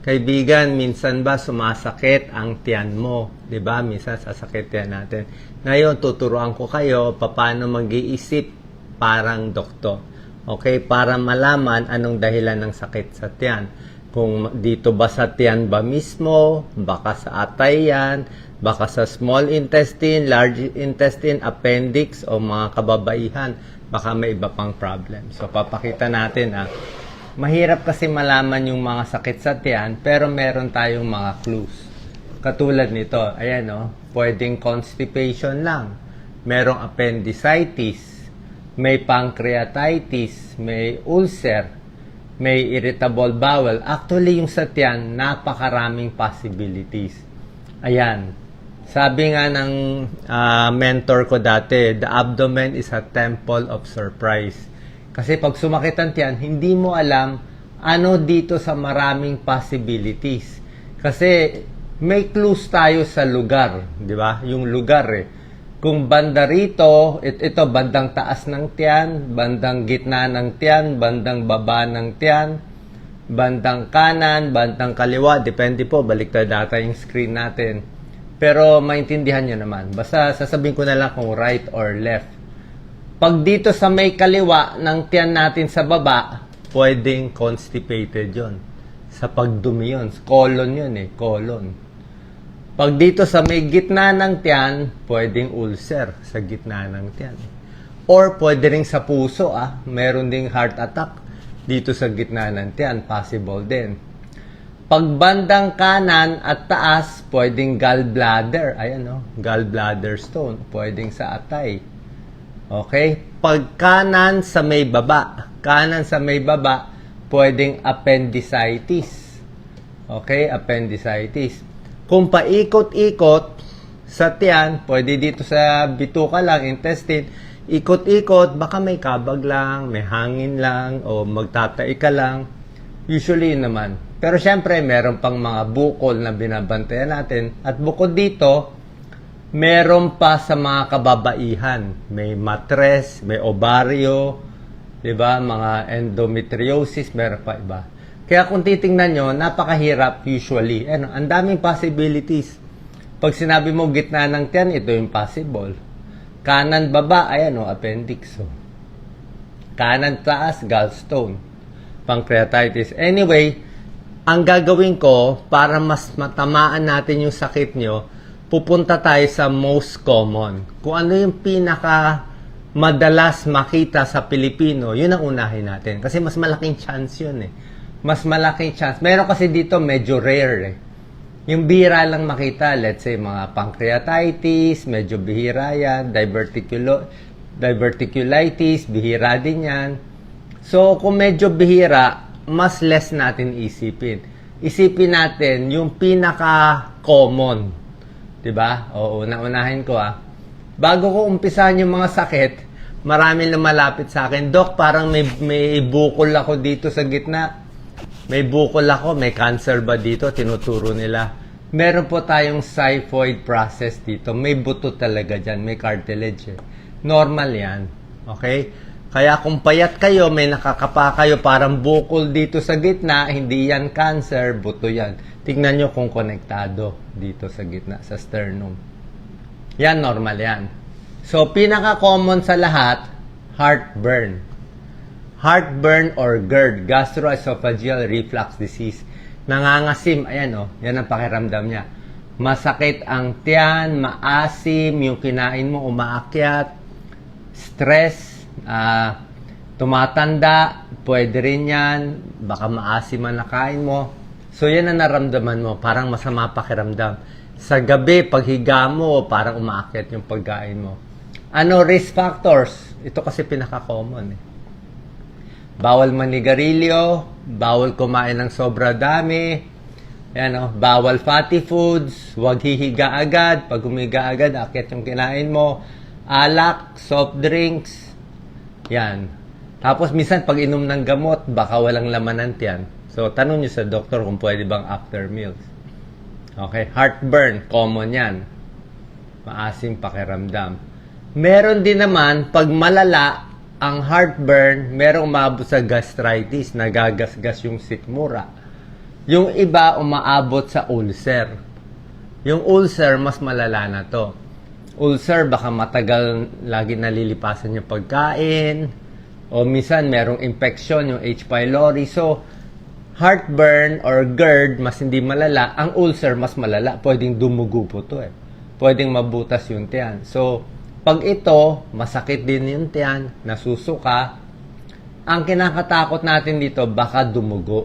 Kaibigan, minsan ba sumasakit ang tiyan mo? 'Di ba? Minsan sasakit yan natin. Ngayon, tuturuan ko kayo paano mag-iisip parang doktor. Okay? Para malaman anong dahilan ng sakit sa tiyan. Kung dito ba sa tiyan ba mismo, baka sa atay yan, baka sa small intestine, large intestine, appendix, o mga kababaihan, baka may iba pang problem. So, papakita natin mahirap kasi malaman yung mga sakit sa tiyan, pero meron tayong mga clues. Katulad nito, ayan pwedeng constipation lang, merong appendicitis, may pancreatitis, may ulcer, may irritable bowel. Actually, yung sa tiyan, napakaraming possibilities. Ayan. Sabi nga ng mentor ko dati, the abdomen is a temple of surprise. Kasi pag sumakit ang tiyan, hindi mo alam ano dito sa maraming possibilities. Kasi may clues tayo sa lugar, di ba? Yung lugar Kung banda rito, ito bandang taas ng tiyan, bandang gitna ng tiyan, bandang baba ng tiyan, bandang kanan, bandang kaliwa, depende po, baliktad data yung screen natin. Pero maintindihan nyo naman. Basta sasabihin ko na lang kung right or left. Pag dito sa may kaliwa ng tiyan natin sa baba, pwedeng constipated yon. Sa pagdumi yun. Colon yun colon. Pag dito sa may gitna ng tiyan, pwedeng ulcer sa gitna ng tiyan. Or pwede rin sa puso, meron ding heart attack dito sa gitna ng tiyan. Possible din. Pag bandang kanan at taas, pwedeng gallbladder. Ayan gallbladder stone. Pwedeng sa atay. Okay? Pag kanan sa may baba, pwedeng appendicitis. Okay? Appendicitis. Kung paikot-ikot sa tiyan, pwede dito sa bituka lang, intestine, ikot-ikot, baka may kabag lang, may hangin lang, o magtatai ka lang. Usually naman. Pero syempre, meron pang mga bukol na binabantayan natin. At bukod dito, meron pa sa mga kababaihan. May matres, may ovaryo, diba? Mga endometriosis, meron pa iba. Kaya kung titingnan nyo, napakahirap usually. Ang daming possibilities. Pag sinabi mo gitna ng tiyan, ito yung possible. Kanan baba, appendix. Kanan taas, gallstone. Pancreatitis. Anyway, ang gagawin ko, para mas matamaan natin yung sakit nyo, pupunta tayo sa most common. Kung ano yung pinaka madalas makita sa Pilipino, yun ang unahin natin. Kasi mas malaking chance yun Mas malaking chance. Meron kasi dito medyo rare Yung bihira lang makita, let's say mga pancreatitis, medyo bihira yan, diverticulitis, bihira din yan. So, kung medyo bihira, mas less natin isipin. Isipin natin yung pinaka-common. Diba? O, unahin ko Bago ko umpisahan yung mga sakit, marami na malapit sa akin. Dok, parang may bukol ako dito sa gitna. May bukol ako, may cancer ba dito? Tinuturo nila. Meron po tayong xiphoid process dito. May buto talaga dyan. May cartilage Normal yan. Okay? Kaya kung payat kayo, may nakakapa kayo, parang bukol dito sa gitna, hindi yan cancer, buto yan. Tingnan nyo kung konektado dito sa gitna, sa sternum. Yan, normal yan. So, pinaka-common sa lahat, heartburn. Heartburn or GERD, gastroesophageal reflux disease. Nangangasim, ayan yan ang pakiramdam niya. Masakit ang tiyan, maasim, yung kinain mo umaakyat, stress, tumatanda, pwede rin yan, baka maasim ang nakain mo. So, yan ang naramdaman mo, parang masama pakiramdam. Sa gabi, paghiga mo, parang umaakyat yung pagkain mo. Risk factors? Ito kasi pinaka-common Bawal manigarilyo, bawal kumain ng sobra dami, bawal fatty foods, huwag hihiga agad, pag humiga agad, akyat yung kinain mo, alak, soft drinks, yan. Tapos minsan pag inom ng gamot, baka walang laman ng tiyan. So, tanong nyo sa doktor kung pwede bang after meals. Okay, heartburn, common yan. Maasim pakiramdam. Meron din naman, pag malala, ang heartburn, merong umabot sa gastritis, nagagasgas yung sikmura. Yung iba, umaabot sa ulcer. Yung ulcer, mas malala na to. Ulcer, baka matagal lagi nalilipasan yung pagkain, o minsan merong infection, yung H. pylori. So, heartburn or GERD, mas hindi malala. Ang ulcer, mas malala. Pwedeng dumugo po to eh. Pwedeng mabutas yung tiyan. So, pag ito, masakit din yung tiyan, nasusuka, ang kinakatakot natin dito, baka dumugo.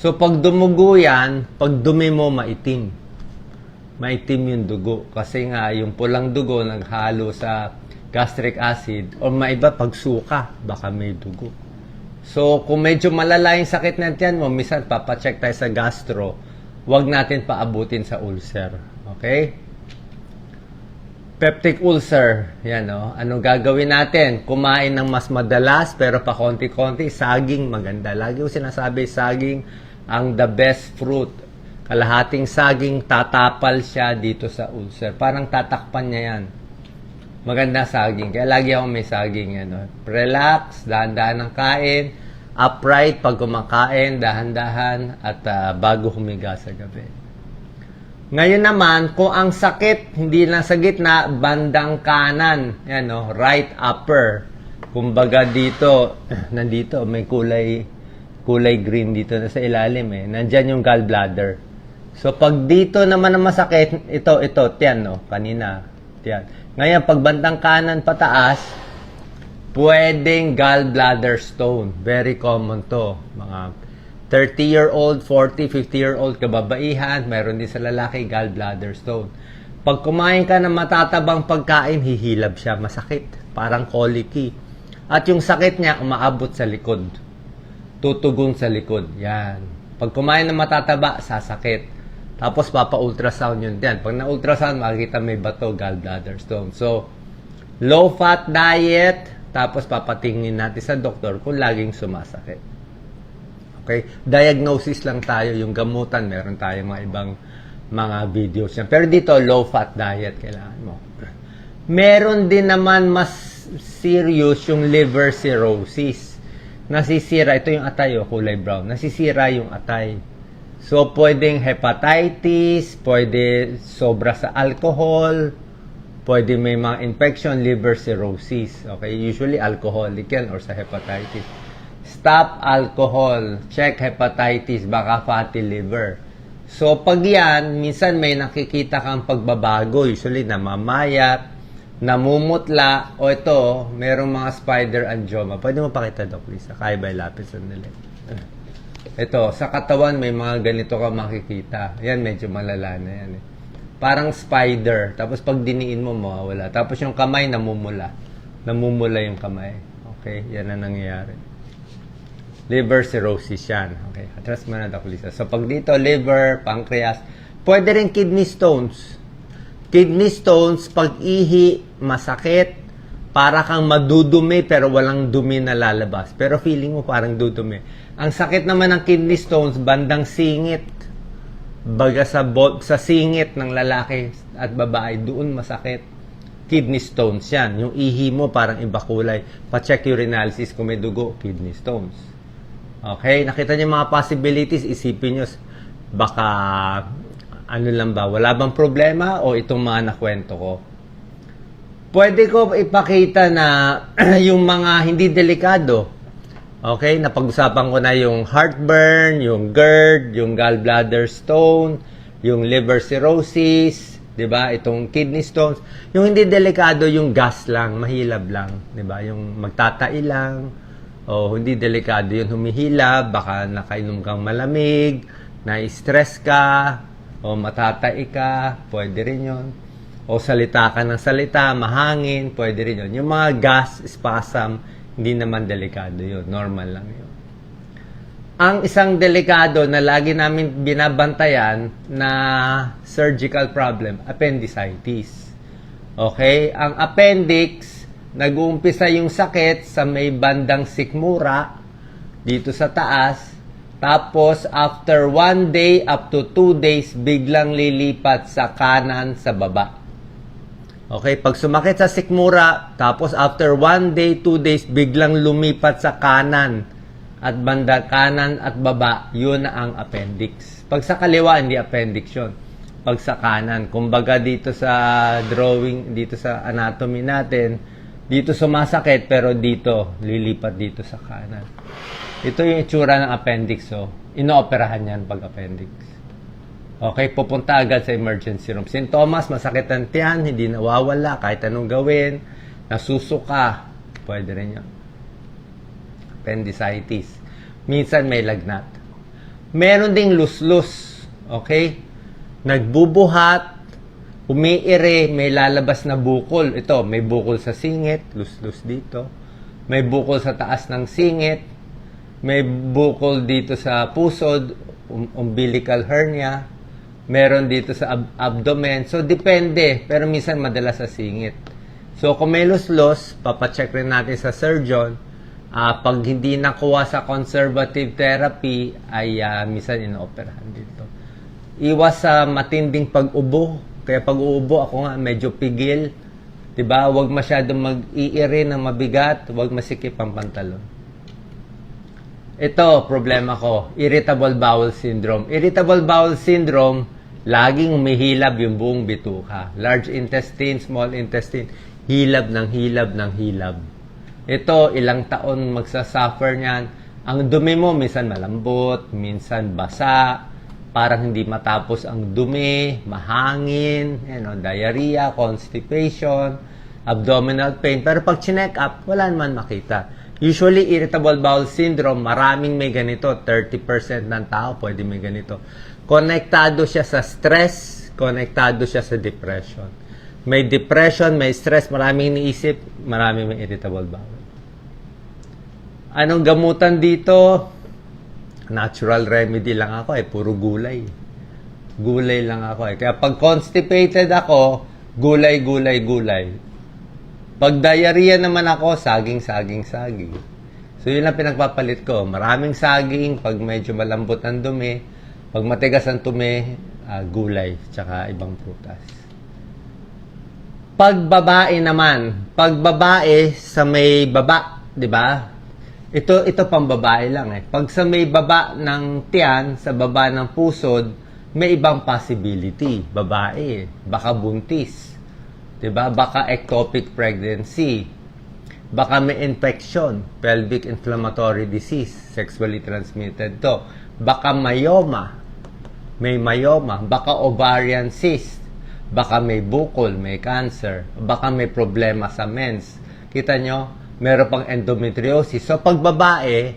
So, pag dumugo yan, pag dumi mo, maitim. Maitim yung dugo. Kasi nga, yung pulang dugo, naghalo sa gastric acid, o maiba, pag suka, baka may dugo. So, kung medyo malala yung sakit na tiyan mo, minsan papacheck tayo sa gastro, huwag natin paabutin sa ulcer. Okay? Peptic ulcer. Yan, no? Ano gagawin natin? Kumain ng mas madalas, pero pa konti-konti. Saging, maganda. Lagi ko sinasabi, saging ang the best fruit. Kalahating saging, tatapal siya dito sa ulcer. Parang tatakpan niya yan. Maganda saging. Kaya lagi ako may saging. Ano? Relax, dahan-dahan ng kain. Upright pag kumakain, dahan-dahan. At bago humiga sa gabi. Ngayon naman, kung ang sakit, hindi lang sa gitna, bandang kanan. Yan, no? Right upper. Kumbaga dito, nandito, may kulay green dito na sa ilalim eh. Nandyan yung gallbladder. So, pag dito naman ang masakit, ito, tiyan, no? Kanina, tiyan. Ngayon, pag bandang kanan pataas, pwedeng gallbladder stone. Very common to. Mga 30-year-old, 40, 50-year-old kababaihan, mayroon din sa lalaki, gallbladder stone. Pag kumain ka ng matatabang pagkain, hihilab siya, masakit. Parang colicky. At yung sakit niya, umaabot sa likod. Tutugon sa likod. Yan. Pag kumain ng matataba, sasakit. Tapos papa-ultrasound yun din. Pag na-ultrasound, makikita may bato, gallbladder stone. So, low-fat diet, tapos papatingin natin sa doktor kung laging sumasakit. Okay? Diagnosis lang tayo. Yung gamutan, meron tayo mga ibang mga videos yan. Pero dito, low-fat diet kailangan mo. Meron din naman mas serious yung liver cirrhosis. Nasisira, ito yung atay, kulay brown. Nasisira yung atay. So, pwedeng hepatitis, pwede sobra sa alcohol, pwede may mga infection, liver cirrhosis. Okay? Usually, alcoholic yan or sa hepatitis. Stop alcohol. Check hepatitis. Baka fatty liver. So, pag yan, minsan may nakikita kang pagbabago. Usually, namamayat, namumutla, o ito, merong mga spider angioma. Pwede mo pakita, Doc Lisa. Kaya ba ilapis sandali? Ito, sa katawan, may mga ganito ka makikita. Yan, medyo malala na yan. Eh. Parang spider. Tapos, pag diniin mo, mawawala. Tapos, yung kamay, namumula. Namumula yung kamay. Okay? Yan ang nangyayari. Liver cirrhosis yan. Okay, atras mo na, Doc Lisa. So, pag dito, liver, pancreas, pwede rin kidney stones. Kidney stones, pag ihi, masakit, para kang madudumi, pero walang dumi na lalabas. Pero feeling mo parang dudumi. Ang sakit naman ng kidney stones, bandang singit. Baga sa singit ng lalaki at babae, doon masakit. Kidney stones yan. Yung ihi mo, parang iba kulay. Pa-check urinalysis kung may dugo, kidney stones. Okay, nakita niyo mga possibilities, isipin niyo, baka, ano lang ba, wala bang problema o itong mga nakwento ko? Pwede ko ipakita na yung mga hindi delikado. Okay, napag-usapan ko na yung heartburn, yung GERD, yung gallbladder stone, yung liver cirrhosis, di ba? Itong kidney stones. Yung hindi delikado, yung gas lang, mahilab lang, di ba? Yung magtatai lang, o hindi delikado yun, humihila, baka nakainom kang malamig, na-stress ka, o matatai ka, pwede rin yun. O salita ka ng salita, mahangin, pwede rin yun. Yung mga gas, spasm, hindi naman delikado yun, normal lang yun. Ang isang delikado na lagi namin binabantayan na surgical problem, appendicitis. Okay? Ang appendix, nag-uumpisa yung sakit sa may bandang sikmura, dito sa taas. Tapos, after 1 day up to 2 days, biglang lilipat sa kanan sa baba. Okay, pag sumakit sa sikmura, tapos after 1 day, 2 days, biglang lumipat sa kanan. at banda kanan at baba, yun na ang appendix. Pag sa kaliwa, hindi appendix yun. Pag sa kanan, kumbaga dito sa drawing, dito sa anatomy natin, dito sumasakit, pero dito, lilipat dito sa kanan. Ito yung itsura ng appendix, so, inooperahan yan pag appendix. Okay, pupunta agad sa emergency room. Sintomas, masakit ang tiyan, hindi nawawala, kahit anong gawin, nasusuka, pwede rin yan. Appendicitis. Minsan may lagnat. Meron ding luslus. Okay? Nagbubuhat, umiire, may lalabas na bukol. Ito, may bukol sa singit, luslus dito. May bukol sa taas ng singit. May bukol dito sa pusod, umbilical hernia. Meron dito sa abdomen. So, depende. Pero minsan madalas sa singit. So, kung may luslus, papacheck rin natin sa surgeon. Pag hindi nakuha sa conservative therapy, ay minsan inooperahan dito. Iwas sa matinding pag-ubo. Kaya pag-uubo, ako nga medyo pigil. Diba? Huwag masyadong mag-iire ng mabigat. Huwag masikip ang pantalon. Ito, problema ko. Irritable bowel syndrome. Irritable bowel syndrome, laging humihilab yung buong bituka. Large intestine, small intestine, hilab ng hilab ng hilab. Ito, ilang taon magsasuffer niyan. Ang dumi mo, minsan malambot, minsan basa, parang hindi matapos ang dumi, mahangin, diarrhea, constipation, abdominal pain. Pero pag chinek up, wala naman makita. Usually, irritable bowel syndrome, maraming may ganito. 30% ng tao pwede may ganito. Konektado siya sa stress, konektado siya sa depression. May depression, may stress, maraming iniisip, maraming may irritable bowel. Anong gamutan dito? Natural remedy lang ako puro gulay. Gulay lang ako Kaya pag constipated ako, gulay, gulay, gulay. Pag diarrhea naman ako, saging, saging, saging. So yun lang pinagpapalit ko. Maraming saging, pag medyo malambot ang dumi, pag matigas ang dumi, gulay, tsaka ibang prutas. Pag babae naman, pag babae sa may baba, di ba? Ito pang babae lang Pag sa may baba ng tiyan, sa baba ng pusod, may ibang possibility. Babae, baka buntis. Diba? Baka ectopic pregnancy. Baka may infection, pelvic inflammatory disease, sexually transmitted to. Baka myoma, may myoma. Baka ovarian cyst. Baka may bukol, may cancer. Baka may problema sa mens. Kita nyo? Meron pang endometriosis. So, pag babae,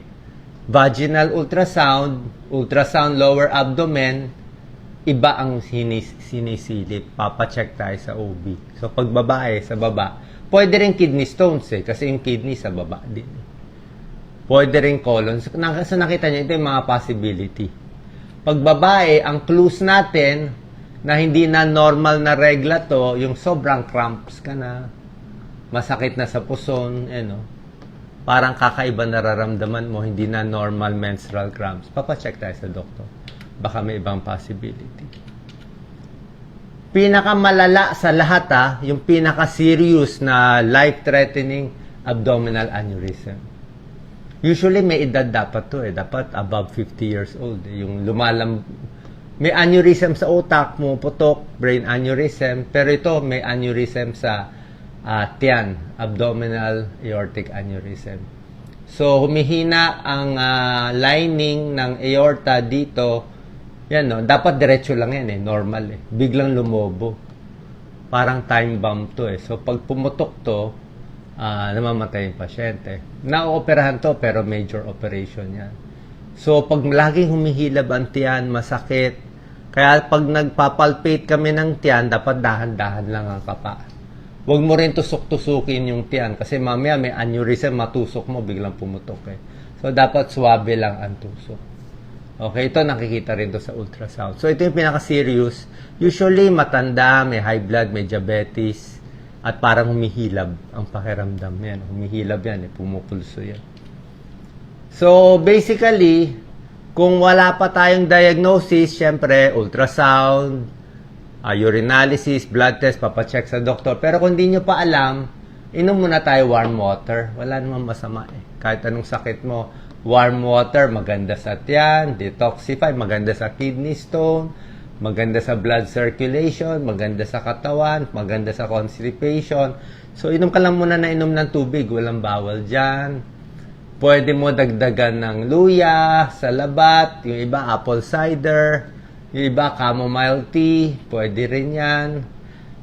vaginal ultrasound, ultrasound lower abdomen, iba ang sinisilip. Papacheck tayo sa OB. So, pag babae, sa baba, pwede rin kidney stones kasi yung kidney sa baba din. Pwede rin colon. So, nakita nyo, ito yung mga possibility. Pag babae, ang clues natin na hindi na normal na regla to, yung sobrang cramps ka na, masakit na sa puson, parang kakaiba nararamdaman mo, hindi na normal menstrual cramps. Papacheck tayo sa doktor. Baka may ibang possibility. Pinakamalala sa lahat, yung pinaka-serious na life-threatening abdominal aneurysm. Usually, may edad dapat to Dapat above 50 years old. Yung may aneurysm sa utak, pumuputok, brain aneurysm. Pero ito, may aneurysm sa tiyan, abdominal aortic aneurysm. So, humihina ang lining ng aorta dito. Yan, dapat diretso lang yan, normal Biglang lumobo. Parang time bomb to So, pag pumutok to, namamatay yung pasyente. Na-operahan to, pero major operation yan. So, pag laging humihilab ang tiyan, masakit. Kaya pag nagpapalpate kami ng tiyan, dapat dahan-dahan lang ang kapa. Huwag mo rin tusok-tusukin yung tiyan kasi mamaya may aneurysm, matusok mo, biglang pumutok So, dapat suwabe lang ang tusok. Okay, ito nakikita rin to sa ultrasound. So, ito yung pinaka-serious. Usually, matanda, may high blood, may diabetes, at parang humihilab ang pakiramdam. Yan, humihilab yan, pumupulso yan. So, basically, kung wala pa tayong diagnosis, syempre, ultrasound, urinalysis, blood test, papacheck sa doktor. Pero kung di nyo pa alam, inom muna tayo warm water. Wala namang masama Kahit anong sakit mo, Warm water, maganda sa tiyan. Detoxify, maganda sa kidney stone. Maganda sa blood circulation. Maganda sa katawan. Maganda sa constipation. So, inom ka lang muna na inom ng tubig. Walang bawal dyan. Pwede mo dagdagan ng luya, salabat. Yung iba, apple cider. Yung iba, chamomile tea. Pwede rin yan.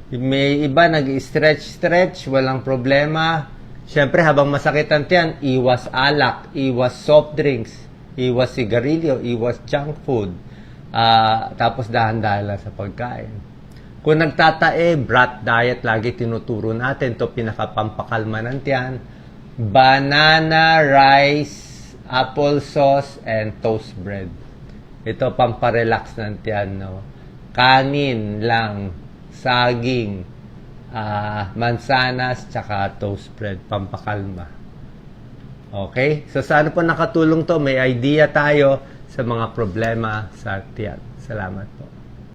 May iba, nag-stretch, walang problema. Siyempre, habang masakit ang tiyan, iwas alak, iwas soft drinks, iwas sigarilyo, iwas junk food. Tapos dahan-dahan lang sa pagkain. Kung nagtatae, brat diet, lagi tinuturo natin. Ito pinakapampakalma ng tiyan. Banana, rice, applesauce, and toast bread. Ito pamparelax ng tiyan, no? Kanin lang, saging, mansanas, tsaka toast bread, pampakalma. Okay? So, sana po nakatulong to. May idea tayo sa mga problema sa tiyan. Salamat po.